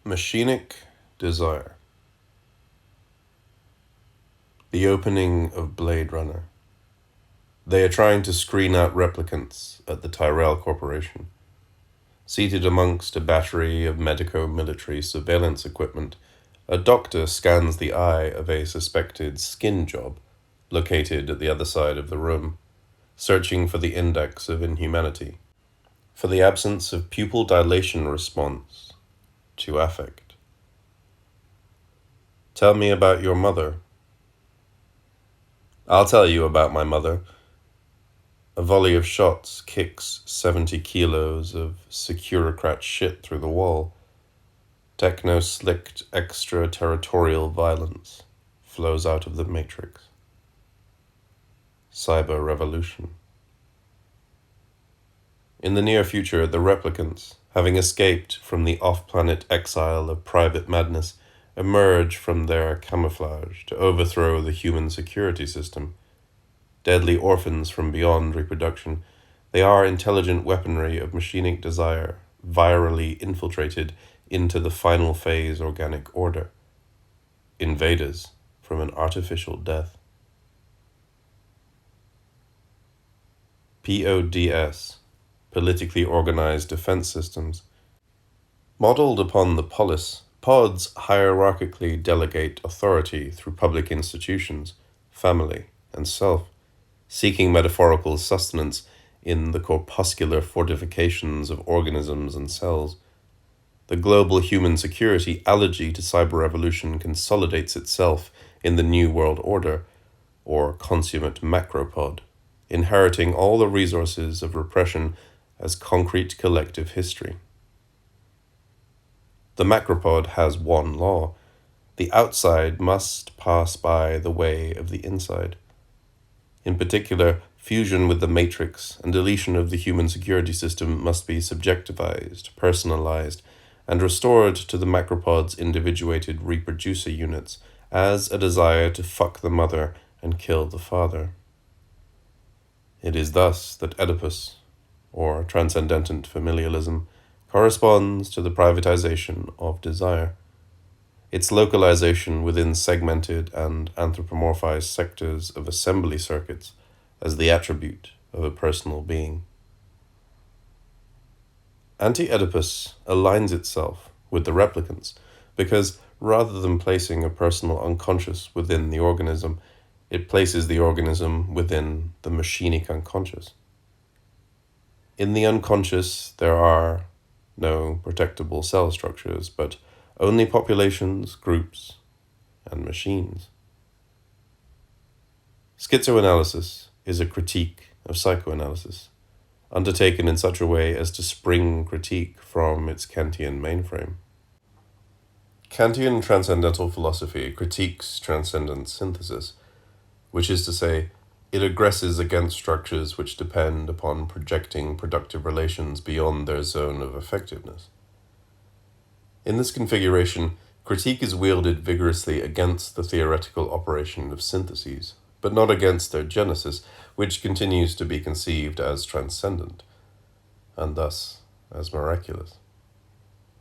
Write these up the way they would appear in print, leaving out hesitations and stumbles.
Machinic desire. The opening of Blade Runner. They are trying to screen out replicants at the Tyrell Corporation. Seated amongst a battery of medico-military surveillance equipment, a doctor scans the eye of a suspected skin job located at the other side of the room, searching for the index of inhumanity, for the absence of pupil dilation response to affect. Tell me about your mother. I'll tell you about my mother. A volley of shots kicks 70 kilos of securocrat shit through the wall. Techno-slicked extraterritorial violence flows out of the matrix. Cyber revolution. In the near future, the replicants, having escaped from the off-planet exile of private madness, emerge from their camouflage to overthrow the human security system. Deadly orphans from beyond reproduction, they are intelligent weaponry of machinic desire, virally infiltrated into the final phase organic order. Invaders from an artificial death. PODS, politically organized defense systems. Modeled upon the polis, pods hierarchically delegate authority through public institutions, family, and self, seeking metaphorical sustenance in the corpuscular fortifications of organisms and cells. The global human security allergy to cyber revolution consolidates itself in the New World Order, or consummate macropod, inheriting all the resources of repression as concrete collective history. The macropod has one law: the outside must pass by the way of the inside. In particular, fusion with the matrix and deletion of the human security system must be subjectivized, personalized, and restored to the macropod's individuated reproducer units as a desire to fuck the mother and kill the father. It is thus that Oedipus, or transcendent familialism, corresponds to the privatization of desire, its localization within segmented and anthropomorphized sectors of assembly circuits as the attribute of a personal being. Anti-Oedipus aligns itself with the replicants because, rather than placing a personal unconscious within the organism, it places the organism within the machinic unconscious. In the unconscious, there are no protectable cell structures, but only populations, groups, and machines. Schizoanalysis is a critique of psychoanalysis, undertaken in such a way as to spring critique from its Kantian mainframe. Kantian transcendental philosophy critiques transcendent synthesis, which is to say, it aggresses against structures which depend upon projecting productive relations beyond their zone of effectiveness. In this configuration, critique is wielded vigorously against the theoretical operation of syntheses, but not against their genesis, which continues to be conceived as transcendent, and thus as miraculous.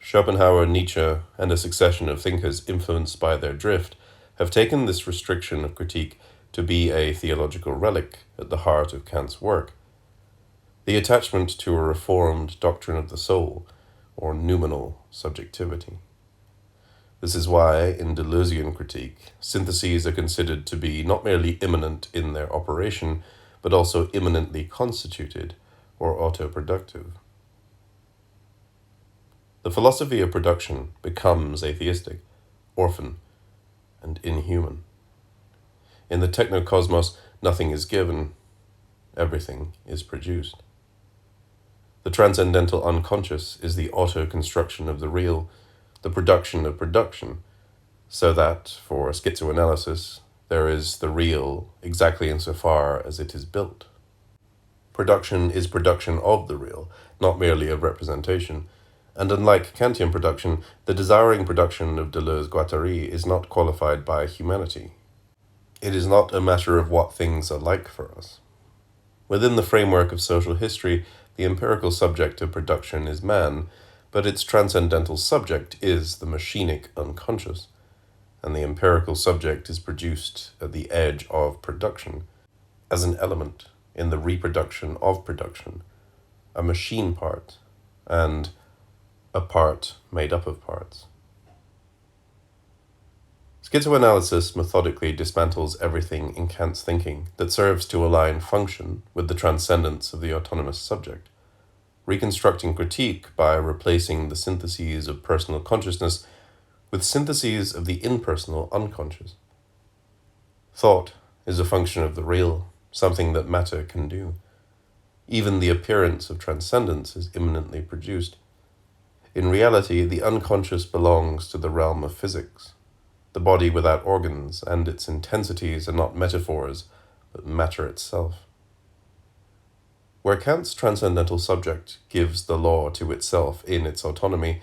Schopenhauer, Nietzsche, and a succession of thinkers influenced by their drift have taken this restriction of critique to be a theological relic at the heart of Kant's work. The attachment to a reformed doctrine of the soul, or noumenal subjectivity. This is why, in Deleuzian critique, syntheses are considered to be not merely immanent in their operation, but also immanently constituted or autoproductive. The philosophy of production becomes atheistic, orphan, and inhuman. In the technocosmos, nothing is given, everything is produced. The transcendental unconscious is the auto-construction of the real, the production of production, so that, for schizoanalysis, there is the real exactly insofar as it is built. Production is production of the real, not merely of representation, and unlike Kantian production, the desiring production of Deleuze-Guattari is not qualified by humanity. It is not a matter of what things are like for us. Within the framework of social history, the empirical subject of production is man, but its transcendental subject is the machinic unconscious, and the empirical subject is produced at the edge of production, as an element in the reproduction of production, a machine part, and a part made up of parts. Schizoanalysis methodically dismantles everything in Kant's thinking that serves to align function with the transcendence of the autonomous subject, reconstructing critique by replacing the syntheses of personal consciousness with syntheses of the impersonal unconscious. Thought is a function of the real, something that matter can do. Even the appearance of transcendence is immanently produced. In reality, the unconscious belongs to the realm of physics. The body without organs and its intensities are not metaphors, but matter itself. Where Kant's transcendental subject gives the law to itself in its autonomy,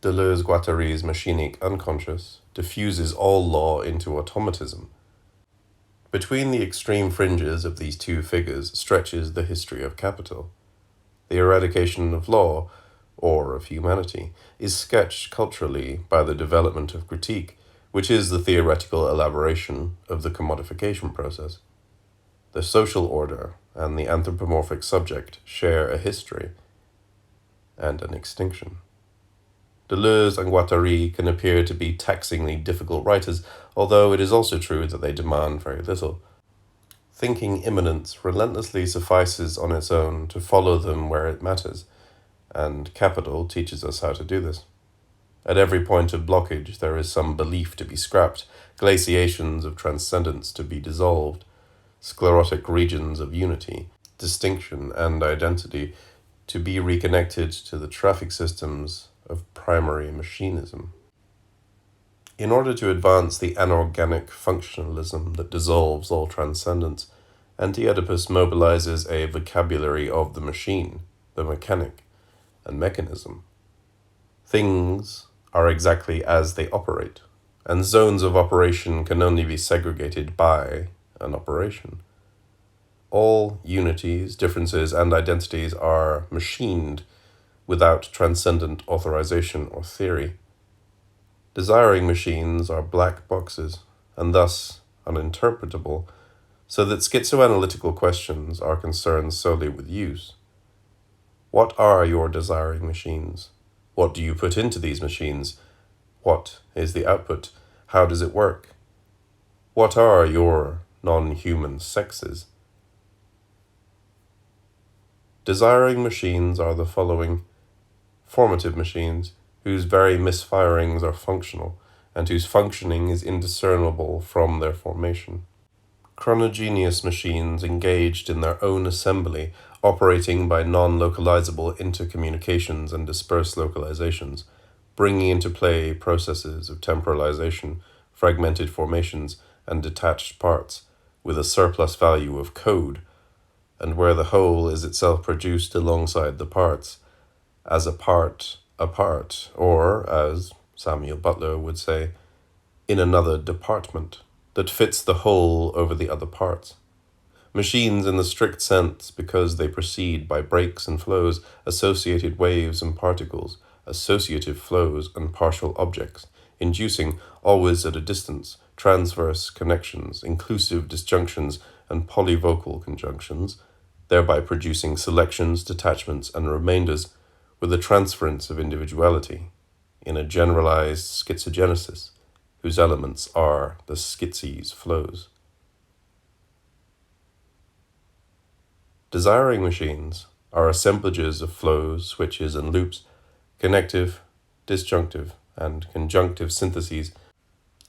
Deleuze-Guattari's machinic unconscious diffuses all law into automatism. Between the extreme fringes of these two figures stretches the history of capital. The eradication of law, or of humanity, is sketched culturally by the development of critique, which is the theoretical elaboration of the commodification process. The social order and the anthropomorphic subject share a history and an extinction. Deleuze and Guattari can appear to be taxingly difficult writers, although it is also true that they demand very little. Thinking immanence relentlessly suffices on its own to follow them where it matters, and capital teaches us how to do this. At every point of blockage there is some belief to be scrapped, glaciations of transcendence to be dissolved, sclerotic regions of unity, distinction, and identity to be reconnected to the traffic systems of primary machinism. In order to advance the anorganic functionalism that dissolves all transcendence, Anti-Oedipus mobilizes a vocabulary of the machine, the mechanic, and mechanism. Things are exactly as they operate, and zones of operation can only be segregated by an operation. All unities, differences, and identities are machined without transcendent authorization or theory. Desiring machines are black boxes, and thus uninterpretable, so that schizoanalytical questions are concerned solely with use. What are your desiring machines? What do you put into these machines? What is the output? How does it work? What are your non-human sexes? Desiring machines are the following: formative machines, whose very misfirings are functional, and whose functioning is indiscernible from their formation. Chronogeneous machines engaged in their own assembly, operating by non-localizable intercommunications and dispersed localizations, bringing into play processes of temporalization, fragmented formations, and detached parts, with a surplus value of code, and where the whole is itself produced alongside the parts, as a part apart, or, as Samuel Butler would say, in another department, that fits the whole over the other parts. Machines in the strict sense because they proceed by breaks and flows, associated waves and particles, associative flows and partial objects, inducing, always at a distance, transverse connections, inclusive disjunctions, and polyvocal conjunctions, thereby producing selections, detachments, and remainders, with a transference of individuality, in a generalized schizogenesis, whose elements are the schizes flows. Desiring machines are assemblages of flows, switches, and loops, connective, disjunctive, and conjunctive syntheses,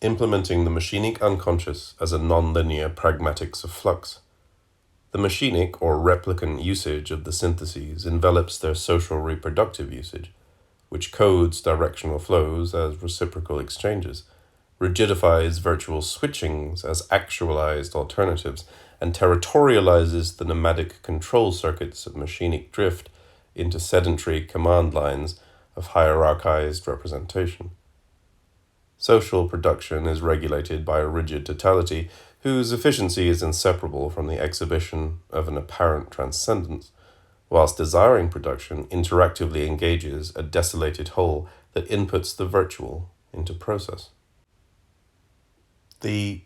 implementing the machinic unconscious as a nonlinear pragmatics of flux. The machinic or replicant usage of the syntheses envelops their social reproductive usage, which codes directional flows as reciprocal exchanges, rigidifies virtual switchings as actualized alternatives, and territorializes the nomadic control circuits of machinic drift into sedentary command lines of hierarchized representation. Social production is regulated by a rigid totality whose efficiency is inseparable from the exhibition of an apparent transcendence, whilst desiring production interactively engages a desolated whole that inputs the virtual into process. The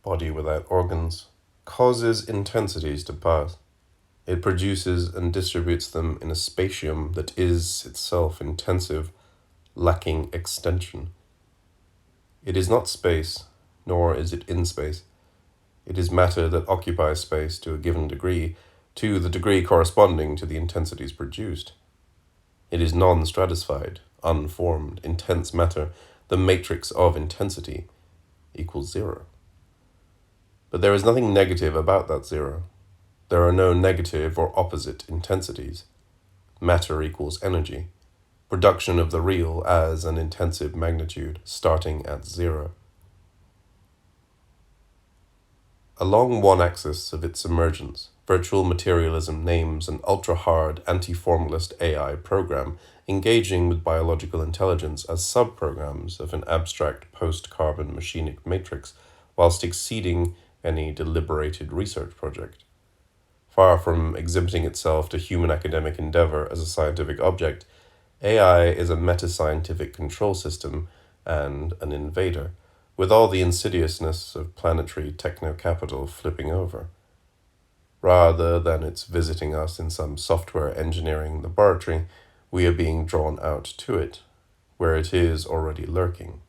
body without organs causes intensities to pass. It produces and distributes them in a spatium that is itself intensive, lacking extension. It is not space, nor is it in space. It is matter that occupies space to a given degree, to the degree corresponding to the intensities produced. It is non-stratified, unformed, intense matter, the matrix of intensity, equals zero. But there is nothing negative about that zero. There are no negative or opposite intensities. Matter equals energy, production of the real as an intensive magnitude, starting at zero. Along one axis of its emergence, virtual materialism names an ultra-hard, anti-formalist AI program engaging with biological intelligence as sub-programs of an abstract post-carbon machinic matrix, whilst exceeding any deliberated research project. Far from exhibiting itself to human academic endeavor as a scientific object, AI is a meta-scientific control system and an invader, with all the insidiousness of planetary techno-capital flipping over. Rather than its visiting us in some software engineering laboratory, we are being drawn out to it, where it is already lurking,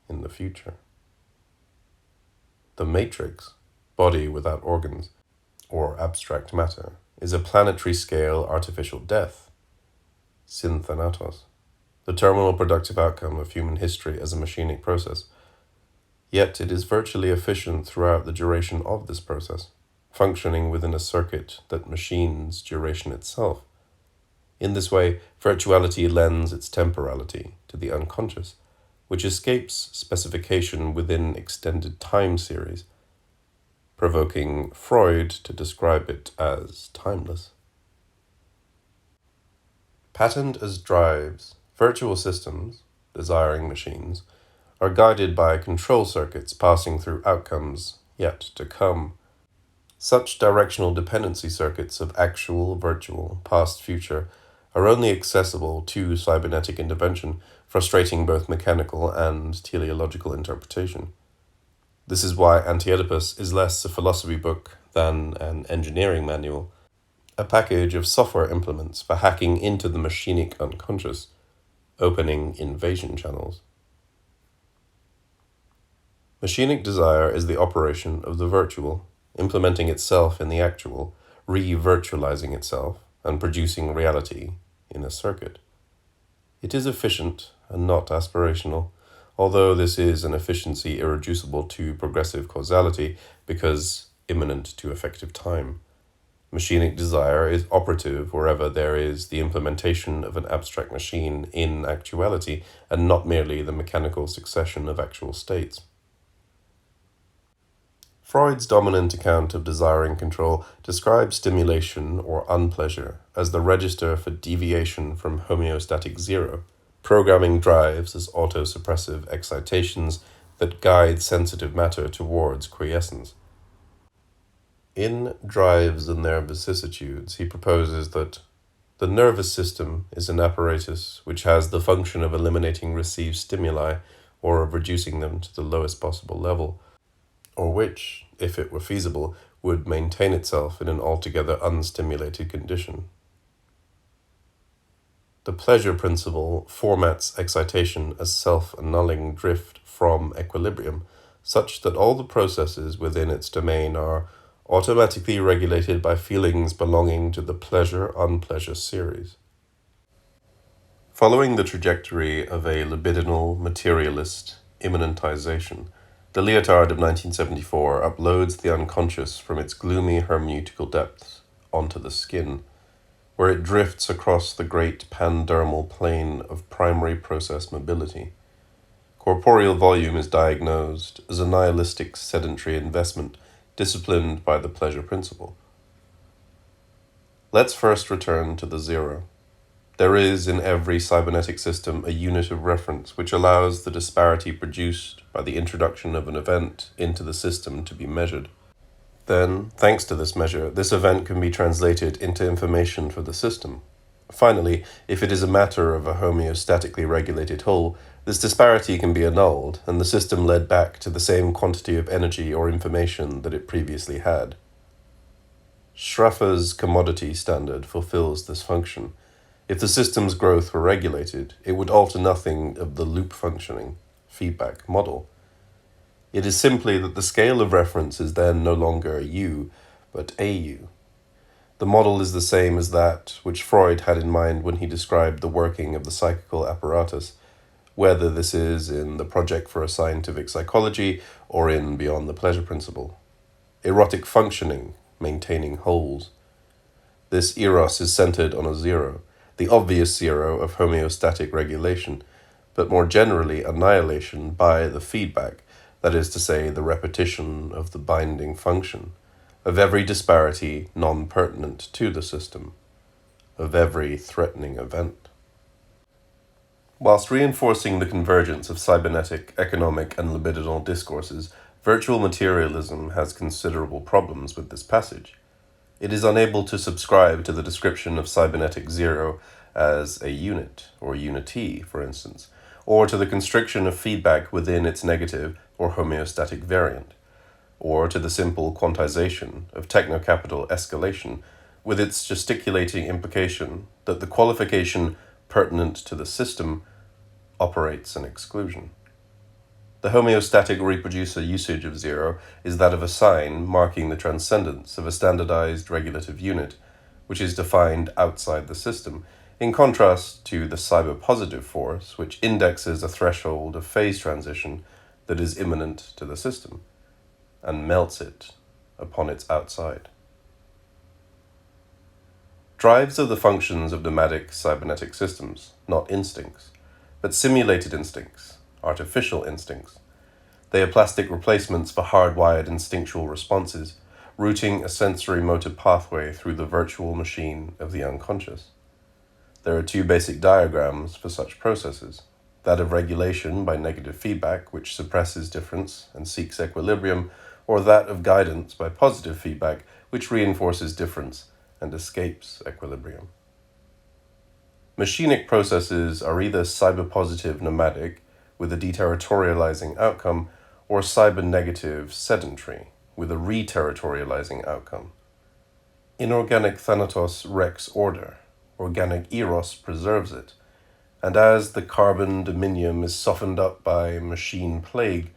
in the future. The matrix, body without organs, or abstract matter, is a planetary-scale artificial death, thanatotic, the terminal productive outcome of human history as a machinic process. Yet it is virtually efficient throughout the duration of this process, functioning within a circuit that machines duration itself. In this way, virtuality lends its temporality to the unconscious, which escapes specification within extended time series, provoking Freud to describe it as timeless. Patterned as drives, virtual systems, desiring machines, are guided by control circuits passing through outcomes yet to come. Such directional dependency circuits of actual, virtual, past, future are only accessible to cybernetic intervention, frustrating both mechanical and teleological interpretation. This is why Anti-Oedipus is less a philosophy book than an engineering manual, a package of software implements for hacking into the machinic unconscious, opening invasion channels. Machinic desire is the operation of the virtual, implementing itself in the actual, re-virtualizing itself, and producing reality in a circuit. It is efficient and not aspirational, although this is an efficiency irreducible to progressive causality because immanent to effective time. Machinic desire is operative wherever there is the implementation of an abstract machine in actuality and not merely the mechanical succession of actual states. Freud's dominant account of desiring control describes stimulation or unpleasure as the register for deviation from homeostatic zero, programming drives as autosuppressive excitations that guide sensitive matter towards quiescence. In Drives and Their Vicissitudes, he proposes that the nervous system is an apparatus which has the function of eliminating received stimuli or of reducing them to the lowest possible level, or which, if it were feasible, would maintain itself in an altogether unstimulated condition. The pleasure principle formats excitation as self-annulling drift from equilibrium, such that all the processes within its domain are automatically regulated by feelings belonging to the pleasure-unpleasure series. Following the trajectory of a libidinal materialist immanentization, the Leotard of 1974 uploads the unconscious from its gloomy hermeneutical depths onto the skin, where it drifts across the great pandermal plane of primary process mobility. Corporeal volume is diagnosed as a nihilistic sedentary investment disciplined by the pleasure principle. Let's first return to the zero. There is in every cybernetic system a unit of reference which allows the disparity produced by the introduction of an event into the system to be measured. Then, thanks to this measure, this event can be translated into information for the system. Finally, if it is a matter of a homeostatically regulated whole, this disparity can be annulled, and the system led back to the same quantity of energy or information that it previously had. Schraffer's commodity standard fulfills this function. If the system's growth were regulated, it would alter nothing of the loop functioning, feedback model. It is simply that the scale of reference is then no longer a U, but a U. The model is the same as that which Freud had in mind when he described the working of the psychical apparatus, whether this is in the Project for a Scientific Psychology or in Beyond the Pleasure Principle. Erotic functioning, maintaining wholes. This eros is centered on a zero, the obvious zero of homeostatic regulation, but more generally annihilation by the feedback, that is to say, the repetition of the binding function, of every disparity non-pertinent to the system, of every threatening event. Whilst reinforcing the convergence of cybernetic, economic, and libidinal discourses, virtual materialism has considerable problems with this passage. It is unable to subscribe to the description of cybernetic zero as a unit, or unity, for instance, or to the constriction of feedback within its negative or homeostatic variant, or to the simple quantization of techno-capital escalation with its gesticulating implication that the qualification pertinent to the system operates an exclusion. The homeostatic reproducer usage of zero is that of a sign marking the transcendence of a standardized regulative unit, which is defined outside the system, in contrast to the cyber-positive force, which indexes a threshold of phase transition that is immanent to the system, and melts it upon its outside. Drives are the functions of nomadic cybernetic systems, not instincts, but simulated instincts, artificial instincts. They are plastic replacements for hardwired instinctual responses, routing a sensory motor pathway through the virtual machine of the unconscious. There are two basic diagrams for such processes, that of regulation by negative feedback, which suppresses difference and seeks equilibrium, or that of guidance by positive feedback, which reinforces difference and escapes equilibrium. Machinic processes are either cyber-positive nomadic, with a deterritorializing outcome, or cyber-negative sedentary, with a re-territorializing outcome. Inorganic thanatos rex order, organic eros preserves it, and as the carbon dominium is softened up by machine plague,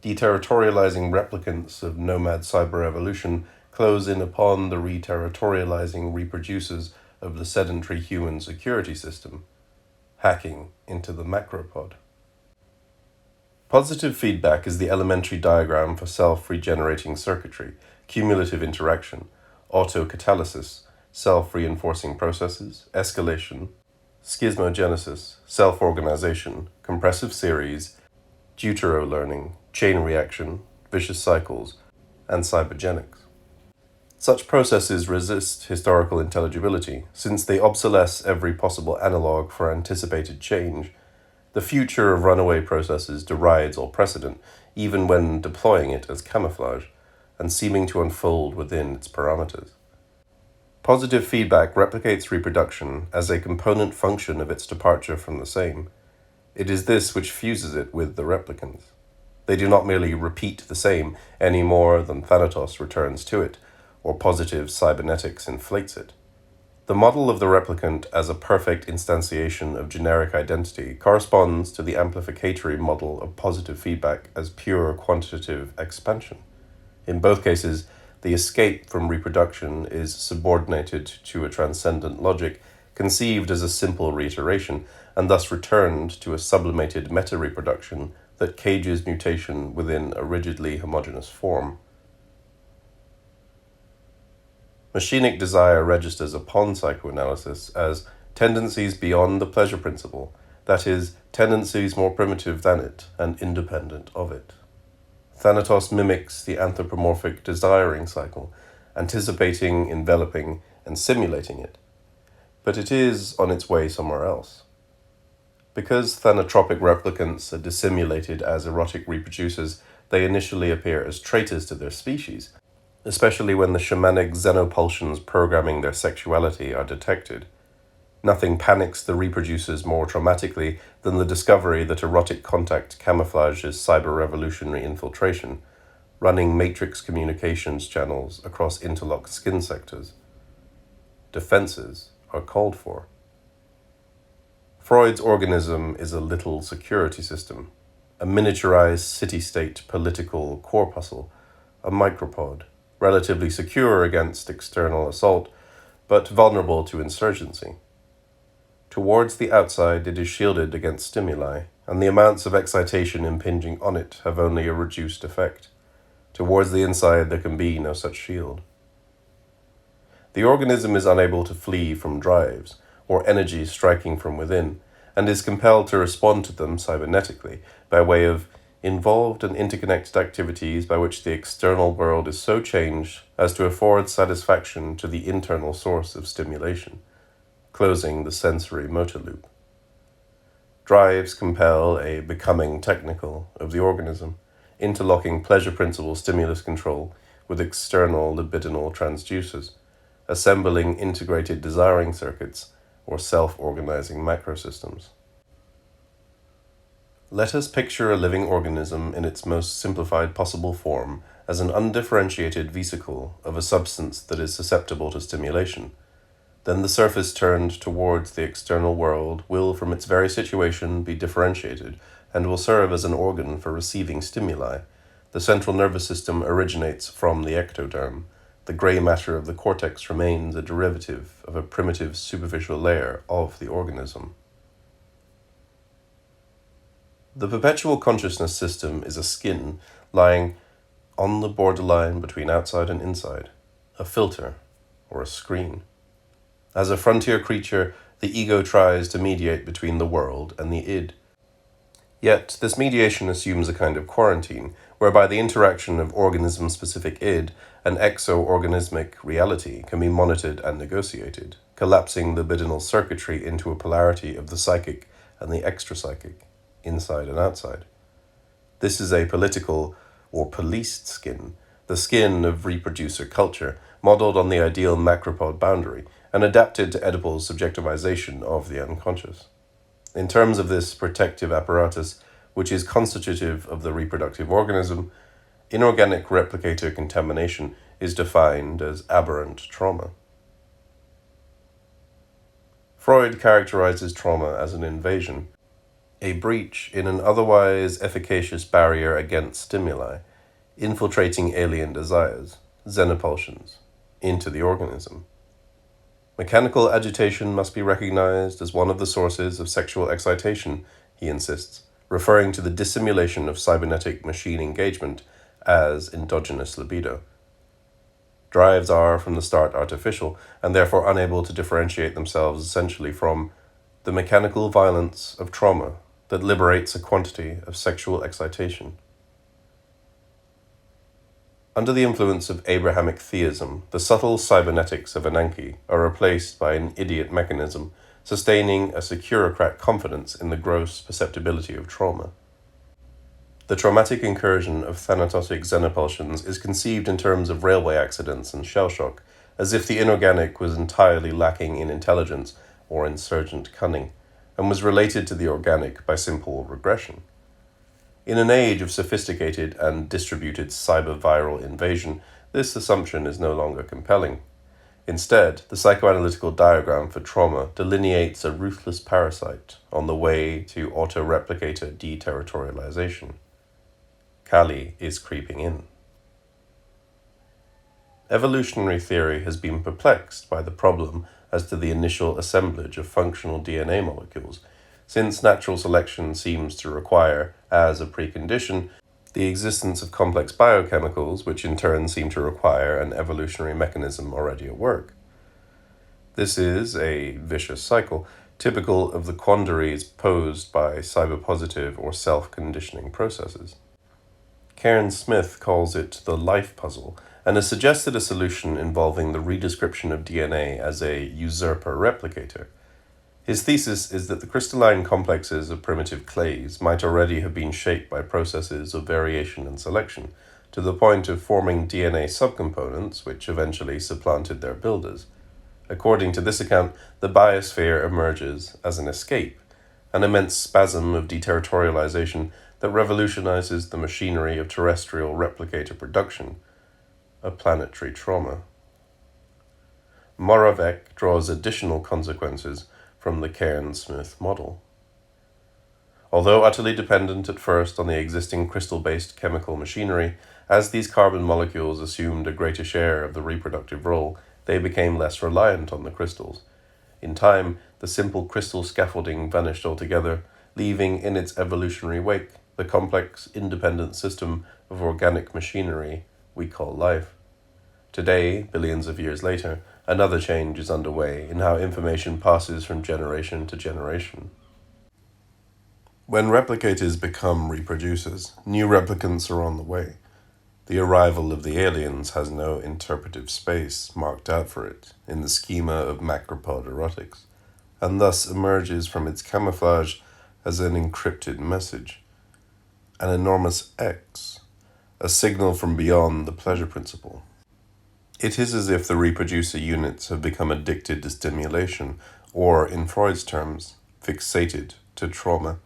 deterritorializing replicants of nomad cyber-evolution close in upon the re-territorializing reproducers of the sedentary human security system, hacking into the macropod. Positive feedback is the elementary diagram for self-regenerating circuitry, cumulative interaction, autocatalysis, self-reinforcing processes, escalation, schismogenesis, self-organization, compressive series, deutero-learning, chain reaction, vicious cycles, and cybergenics. Such processes resist historical intelligibility, since they obsolesce every possible analog for anticipated change. The future of runaway processes derides all precedent, even when deploying it as camouflage, and seeming to unfold within its parameters. Positive feedback replicates reproduction as a component function of its departure from the same. It is this which fuses it with the replicants. They do not merely repeat the same any more than Thanatos returns to it, or positive cybernetics inflates it. The model of the replicant as a perfect instantiation of generic identity corresponds to the amplificatory model of positive feedback as pure quantitative expansion. In both cases, the escape from reproduction is subordinated to a transcendent logic conceived as a simple reiteration, and thus returned to a sublimated meta-reproduction that cages mutation within a rigidly homogeneous form. Machinic desire registers upon psychoanalysis as tendencies beyond the pleasure principle, that is, tendencies more primitive than it and independent of it. Thanatos mimics the anthropomorphic desiring cycle, anticipating, enveloping, and simulating it, but it is on its way somewhere else. Because thanatropic replicants are dissimulated as erotic reproducers, they initially appear as traitors to their species, especially when the shamanic xenopulsions programming their sexuality are detected. Nothing panics the reproducers more traumatically than the discovery that erotic contact camouflages cyber-revolutionary infiltration, running matrix communications channels across interlocked skin sectors. Defenses are called for. Freud's organism is a little security system, a miniaturized city-state political corpuscle, a micropod, relatively secure against external assault, but vulnerable to insurgency. Towards the outside, it is shielded against stimuli, and the amounts of excitation impinging on it have only a reduced effect. Towards the inside, there can be no such shield. The organism is unable to flee from drives, or energies striking from within, and is compelled to respond to them cybernetically by way of involved and interconnected activities by which the external world is so changed as to afford satisfaction to the internal source of stimulation, closing the sensory motor loop. Drives compel a becoming technical of the organism, interlocking pleasure principle stimulus control with external libidinal transducers, assembling integrated desiring circuits or self-organizing macrosystems. Let us picture a living organism in its most simplified possible form as an undifferentiated vesicle of a substance that is susceptible to stimulation. Then the surface turned towards the external world will, from its very situation, be differentiated and will serve as an organ for receiving stimuli. The central nervous system originates from the ectoderm. The grey matter of the cortex remains a derivative of a primitive superficial layer of the organism. The perpetual consciousness system is a skin lying on the borderline between outside and inside, a filter or a screen. As a frontier creature, the ego tries to mediate between the world and the id. Yet, this mediation assumes a kind of quarantine, whereby the interaction of organism-specific id and exo-organismic reality can be monitored and negotiated, collapsing the libidinal circuitry into a polarity of the psychic and the extra-psychic, inside and outside. This is a political or policed skin, the skin of reproducer culture, modeled on the ideal macropod boundary, and adapted to Oedipal's subjectivization of the unconscious. In terms of this protective apparatus, which is constitutive of the reproductive organism, inorganic replicator contamination is defined as aberrant trauma. Freud characterizes trauma as an invasion, a breach in an otherwise efficacious barrier against stimuli, infiltrating alien desires, xenopulsions, into the organism. Mechanical agitation must be recognized as one of the sources of sexual excitation, he insists, referring to the dissimulation of cybernetic machine engagement as endogenous libido. Drives are, from the start, artificial, and therefore unable to differentiate themselves essentially from the mechanical violence of trauma that liberates a quantity of sexual excitation. Under the influence of Abrahamic theism, the subtle cybernetics of Ananke are replaced by an idiot mechanism, sustaining a securocrat confidence in the gross perceptibility of trauma. The traumatic incursion of thanatotic xenopulsions is conceived in terms of railway accidents and shell shock, as if the inorganic was entirely lacking in intelligence or insurgent cunning, and was related to the organic by simple regression. In an age of sophisticated and distributed cyber-viral invasion, this assumption is no longer compelling. Instead, the psychoanalytical diagram for trauma delineates a ruthless parasite on the way to auto-replicator deterritorialization. Kali is creeping in. Evolutionary theory has been perplexed by the problem as to the initial assemblage of functional DNA molecules, since natural selection seems to require, as a precondition, the existence of complex biochemicals, which in turn seem to require an evolutionary mechanism already at work. This is a vicious cycle, typical of the quandaries posed by cyberpositive or self-conditioning processes. Karen Smith calls it the life puzzle, and has suggested a solution involving the redescription of DNA as a usurper replicator. His thesis is that the crystalline complexes of primitive clays might already have been shaped by processes of variation and selection, to the point of forming DNA subcomponents, which eventually supplanted their builders. According to this account, the biosphere emerges as an escape, an immense spasm of deterritorialization that revolutionizes the machinery of terrestrial replicator production, a planetary trauma. Moravec draws additional consequences from the Cairns-Smith model. Although utterly dependent at first on the existing crystal-based chemical machinery, as these carbon molecules assumed a greater share of the reproductive role, they became less reliant on the crystals. In time, the simple crystal scaffolding vanished altogether, leaving in its evolutionary wake the complex, independent system of organic machinery we call life. Today, billions of years later, another change is underway in how information passes from generation to generation. When replicators become reproducers, new replicants are on the way. The arrival of the aliens has no interpretive space marked out for it in the schema of macropod erotics, and thus emerges from its camouflage as an encrypted message, an enormous X, a signal from beyond the pleasure principle. It is as if the reproducer units have become addicted to stimulation, or, in Freud's terms, fixated to trauma,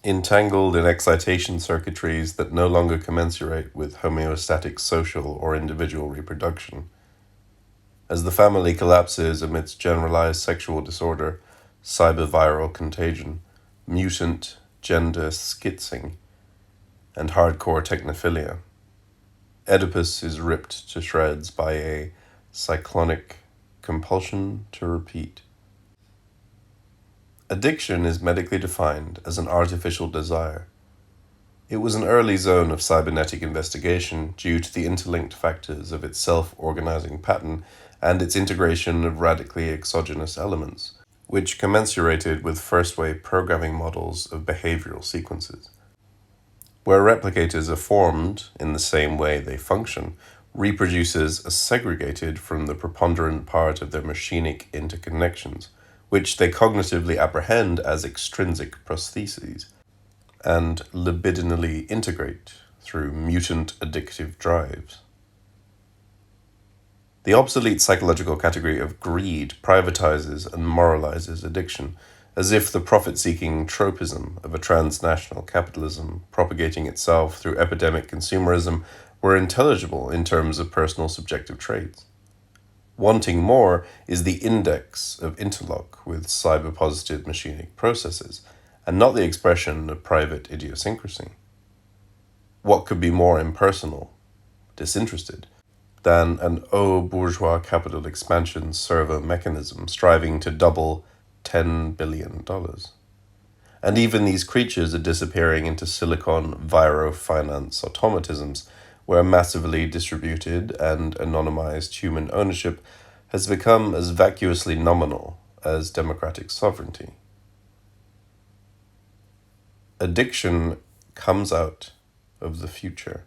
entangled in excitation circuitries that no longer commensurate with homeostatic social or individual reproduction. As the family collapses amidst generalized sexual disorder, cyberviral contagion, mutant gender schizing, and hardcore technophilia, Oedipus is ripped to shreds by a cyclonic compulsion to repeat. Addiction is medically defined as an artificial desire. It was an early zone of cybernetic investigation due to the interlinked factors of its self-organizing pattern and its integration of radically exogenous elements, which commensurated with first-wave programming models of behavioral sequences. Where replicators are formed in the same way they function, reproducers are segregated from the preponderant part of their machinic interconnections, which they cognitively apprehend as extrinsic prostheses, and libidinally integrate through mutant addictive drives. The obsolete psychological category of greed privatizes and moralizes addiction, as if the profit-seeking tropism of a transnational capitalism propagating itself through epidemic consumerism were intelligible in terms of personal subjective traits. Wanting more is the index of interlock with cyber-positive machinic processes, and not the expression of private idiosyncrasy. What could be more impersonal, disinterested, than an bourgeois capital expansion servo mechanism striving to double $10 billion? And even these creatures are disappearing into silicon viro-finance automatisms, where massively distributed and anonymized human ownership has become as vacuously nominal as democratic sovereignty. Addiction comes out of the future,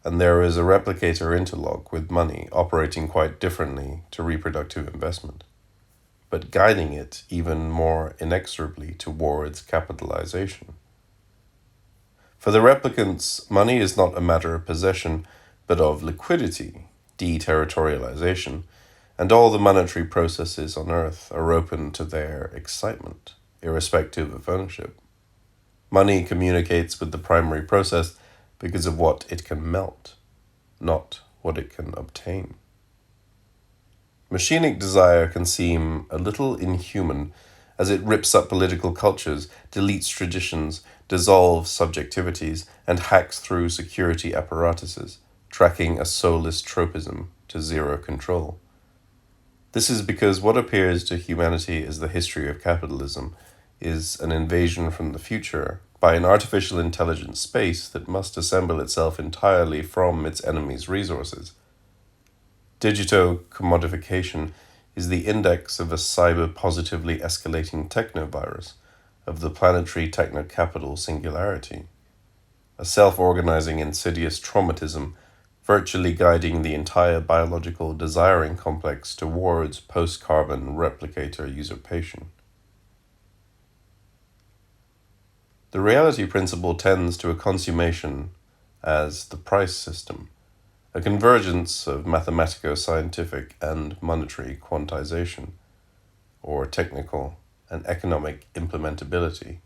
and there is a replicator interlock with money operating quite differently to reproductive investment, but guiding it even more inexorably towards capitalization. For the replicants, money is not a matter of possession, but of liquidity, deterritorialization, and all the monetary processes on Earth are open to their excitement, irrespective of ownership. Money communicates with the primary process because of what it can melt, not what it can obtain. Machinic desire can seem a little inhuman as it rips up political cultures, deletes traditions, dissolves subjectivities, and hacks through security apparatuses, tracking a soulless tropism to zero control. This is because what appears to humanity as the history of capitalism is an invasion from the future by an artificial intelligent space that must assemble itself entirely from its enemy's resources. Digito-commodification is the index of a cyber-positively escalating technovirus of the planetary techno-capital singularity, a self-organizing insidious traumatism virtually guiding the entire biological desiring complex towards post-carbon replicator usurpation. The reality principle tends to a consummation as the price system, a convergence of mathematico-scientific and monetary quantization, or technical and economic implementability.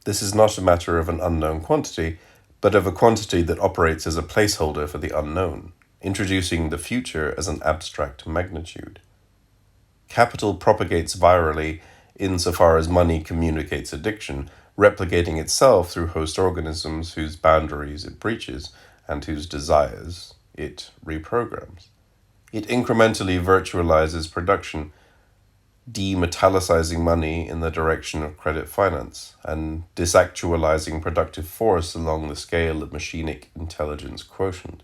This is not a matter of an unknown quantity, but of a quantity that operates as a placeholder for the unknown, introducing the future as an abstract magnitude. Capital propagates virally insofar as money communicates addiction, replicating itself through host organisms whose boundaries it breaches and whose desires it reprograms. It incrementally virtualizes production, demetallicizing money in the direction of credit finance and disactualizing productive force along the scale of Machinic intelligence quotient.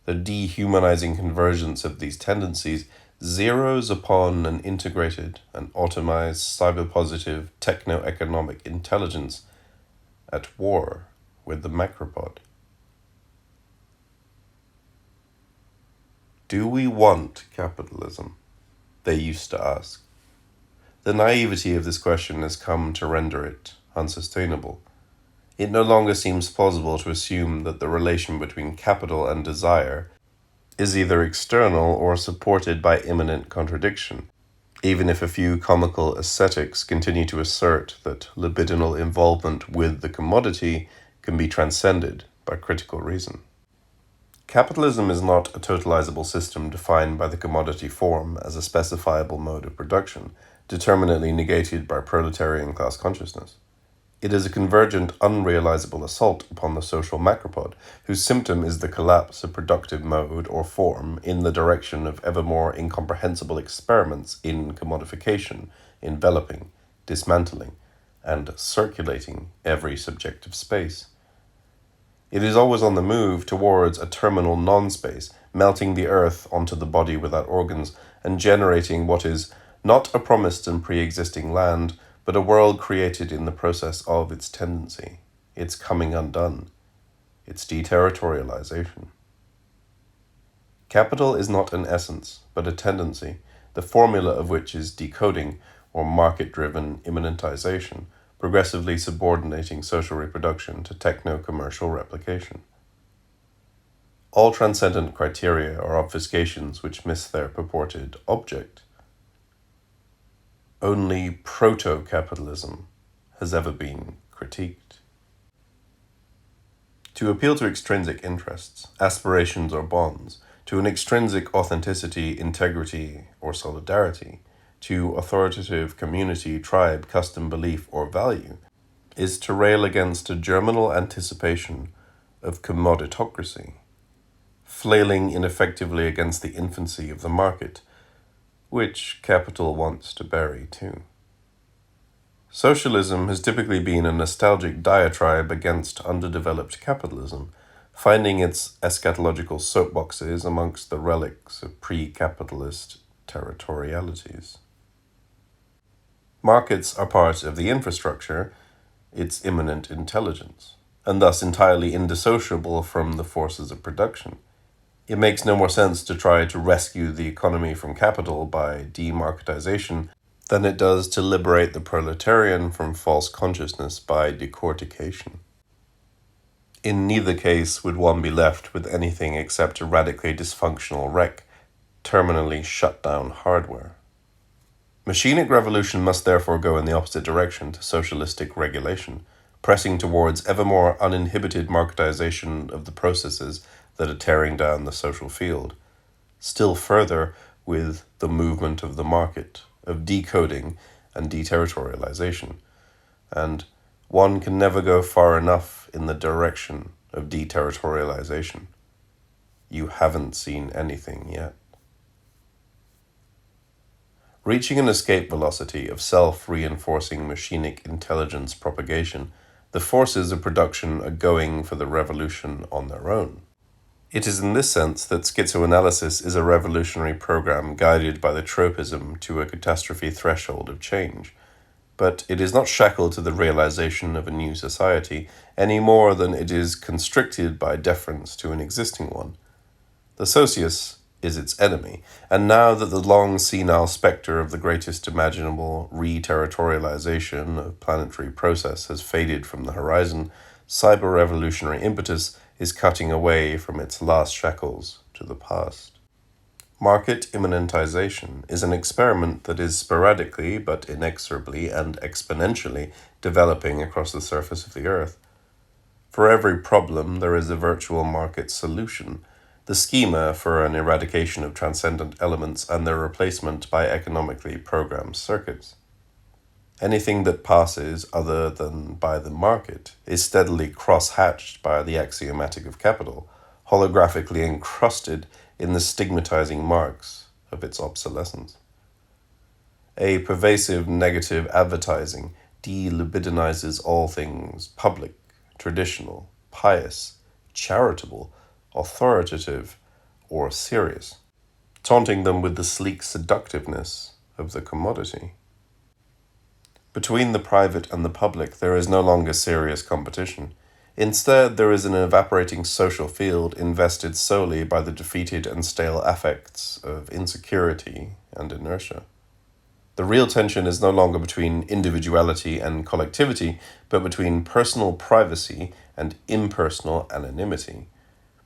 The dehumanizing convergence of these tendencies zeroes upon an integrated and automized cyber-positive techno-economic intelligence at war with the macropod. Do we want capitalism? They used to ask. The naivety of this question has come to render it unsustainable. It no longer seems plausible to assume that the relation between capital and desire is either external or supported by immanent contradiction, even if a few comical ascetics continue to assert that libidinal involvement with the commodity can be transcended by critical reason. Capitalism is not a totalizable system defined by the commodity form as a specifiable mode of production, determinately negated by proletarian class consciousness. It is a convergent, unrealizable assault upon the social macropod, whose symptom is the collapse of productive mode or form in the direction of ever more incomprehensible experiments in commodification, enveloping, dismantling, and circulating every subjective space. It is always on the move towards a terminal non-space, melting the earth onto the body without organs, and generating what is not a promised and pre-existing land, but a world created in the process of its tendency, its coming undone, its deterritorialization. Capital is not an essence, but a tendency, the formula of which is decoding or market-driven immanentization, progressively subordinating social reproduction to techno-commercial replication. All transcendent criteria are obfuscations which miss their purported object. Only proto-capitalism has ever been critiqued. To appeal to extrinsic interests, aspirations or bonds, to an extrinsic authenticity, integrity, or solidarity, to authoritative community, tribe, custom, belief, or value, is to rail against a germinal anticipation of commoditocracy, flailing ineffectively against the infancy of the market, which capital wants to bury too. Socialism has typically been a nostalgic diatribe against underdeveloped capitalism, finding its eschatological soapboxes amongst the relics of pre-capitalist territorialities. Markets are part of the infrastructure, its immanent intelligence, and thus entirely indissociable from the forces of production. It makes no more sense to try to rescue the economy from capital by demarketization than it does to liberate the proletarian from false consciousness by decortication. In neither case would one be left with anything except a radically dysfunctional wreck, terminally shut down hardware. Machinic revolution must therefore go in the opposite direction to socialistic regulation, pressing towards ever more uninhibited marketization of the processes that are tearing down the social field. Still further with the movement of the market, of decoding and deterritorialization. And one can never go far enough in the direction of deterritorialization. You haven't seen anything yet. Reaching an escape velocity of self-reinforcing machinic intelligence propagation, the forces of production are going for the revolution on their own. It is in this sense that schizoanalysis is a revolutionary program guided by the tropism to a catastrophe threshold of change. But it is not shackled to the realization of a new society any more than it is constricted by deference to an existing one. The socius is its enemy, and now that the long senile spectre of the greatest imaginable re-territorialization of planetary process has faded from the horizon, cyber-revolutionary impetus is cutting away from its last shackles to the past. Market immanentization is an experiment that is sporadically but inexorably and exponentially developing across the surface of the earth. For every problem, there is a virtual market solution, the schema for an eradication of transcendent elements and their replacement by economically programmed circuits. Anything that passes other than by the market is steadily cross-hatched by the axiomatic of capital, holographically encrusted in the stigmatizing marks of its obsolescence. A pervasive negative advertising delibidinizes all things public, traditional, pious, charitable, authoritative, or serious, taunting them with the sleek seductiveness of the commodity. Between the private and the public, there is no longer serious competition. Instead, there is an evaporating social field invested solely by the defeated and stale affects of insecurity and inertia. The real tension is no longer between individuality and collectivity, but between personal privacy and impersonal anonymity,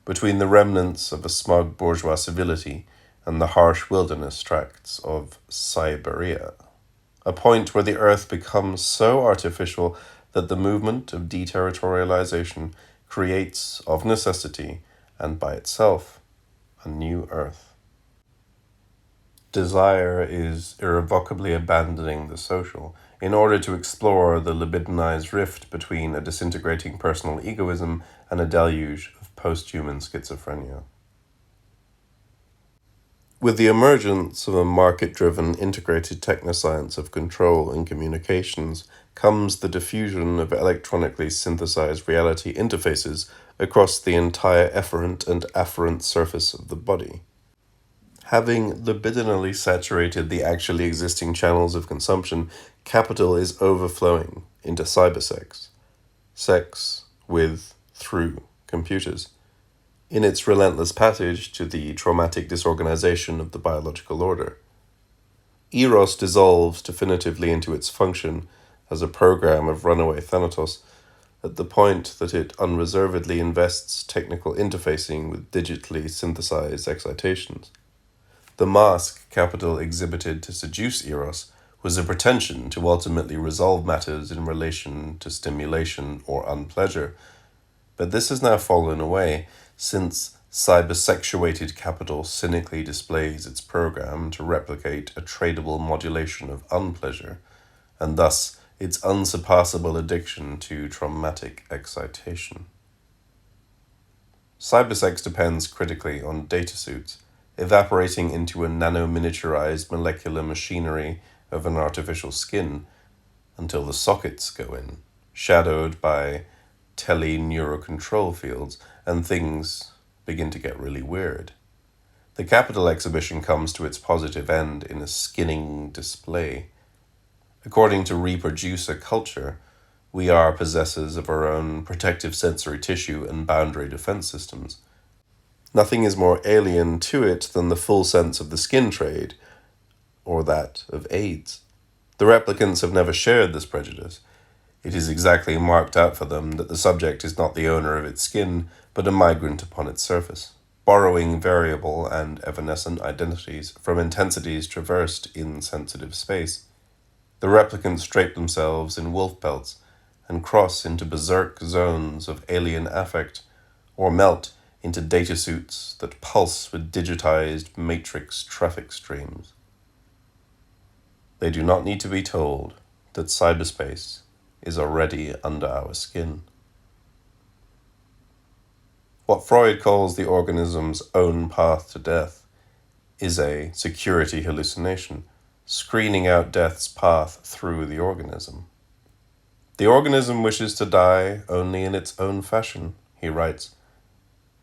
between the remnants of a smug bourgeois civility and the harsh wilderness tracts of Siberia. A point where the earth becomes so artificial that the movement of deterritorialization creates, of necessity, and by itself, a new earth. Desire is irrevocably abandoning the social in order to explore the libidinized rift between a disintegrating personal egoism and a deluge of post-human schizophrenia. With the emergence of a market-driven integrated technoscience of control and communications comes the diffusion of electronically synthesized reality interfaces across the entire efferent and afferent surface of the body. Having libidinally saturated the actually existing channels of consumption, capital is overflowing into cybersex, sex with, through, computers, in its relentless passage to the traumatic disorganization of the biological order. Eros dissolves definitively into its function as a program of runaway thanatos at the point that it unreservedly invests technical interfacing with digitally synthesized excitations. The mask capital exhibited to seduce Eros was a pretension to ultimately resolve matters in relation to stimulation or unpleasure, but this has now fallen away, since cybersexuated capital cynically displays its program to replicate a tradable modulation of unpleasure, and thus its unsurpassable addiction to traumatic excitation. Cybersex depends critically on data suits, evaporating into a nano-miniaturized molecular machinery of an artificial skin, until the sockets go in, shadowed by tele-neurocontrol fields, and things begin to get really weird. The capital exhibition comes to its positive end in a skinning display. According to reproducer culture, we are possessors of our own protective sensory tissue and boundary defense systems. Nothing is more alien to it than the full sense of the skin trade, or that of AIDS. The replicants have never shared this prejudice. It is exactly marked out for them that the subject is not the owner of its skin, but a migrant upon its surface, borrowing variable and evanescent identities from intensities traversed in sensitive space. The replicants drape themselves in wolf pelts and cross into berserk zones of alien affect, or melt into data suits that pulse with digitized matrix traffic streams. They do not need to be told that cyberspace is already under our skin. What Freud calls the organism's own path to death is a security hallucination, screening out death's path through the organism. The organism wishes to die only in its own fashion, he writes,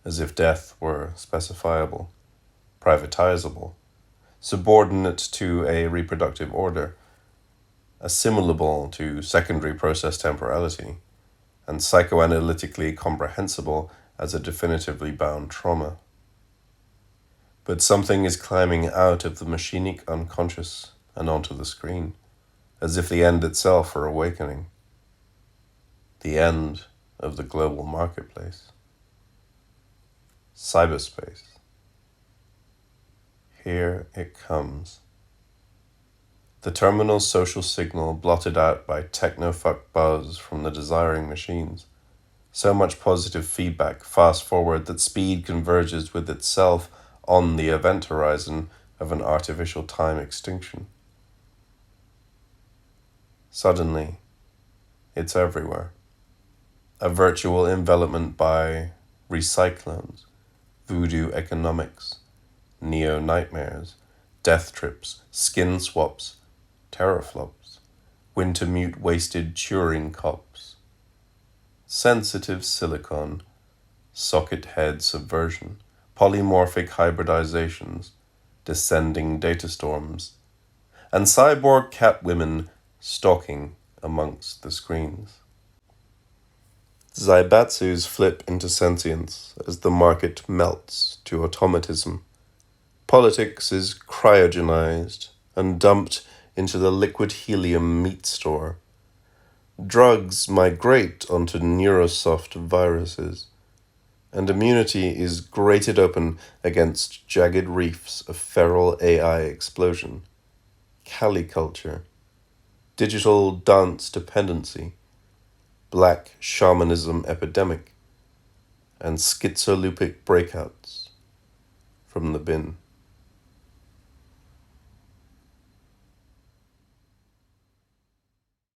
as if death were specifiable, privatizable, subordinate to a reproductive order, assimilable to secondary process temporality, and psychoanalytically comprehensible as a definitively bound trauma. But something is climbing out of the machinic unconscious and onto the screen, as if the end itself were awakening. The end of the global marketplace. Cyberspace. Here it comes. The terminal social signal blotted out by technofuck buzz from the desiring machines. So much positive feedback, fast forward, that speed converges with itself on the event horizon of an artificial time extinction. Suddenly, it's everywhere. A virtual envelopment by recyclones, voodoo economics, neo-nightmares, death trips, skin swaps, teraflops, wintermute wasted Turing cops, sensitive silicon, socket head subversion, polymorphic hybridizations, descending data storms, and cyborg cat women stalking amongst the screens. Zaibatsus flip into sentience as the market melts to automatism. Politics is cryogenized and dumped into the liquid helium meat store. Drugs migrate onto neurosoft viruses, and immunity is grated open against jagged reefs of feral AI explosion. Cali culture, digital dance dependency, black shamanism epidemic, and schizolupic breakouts from the bin.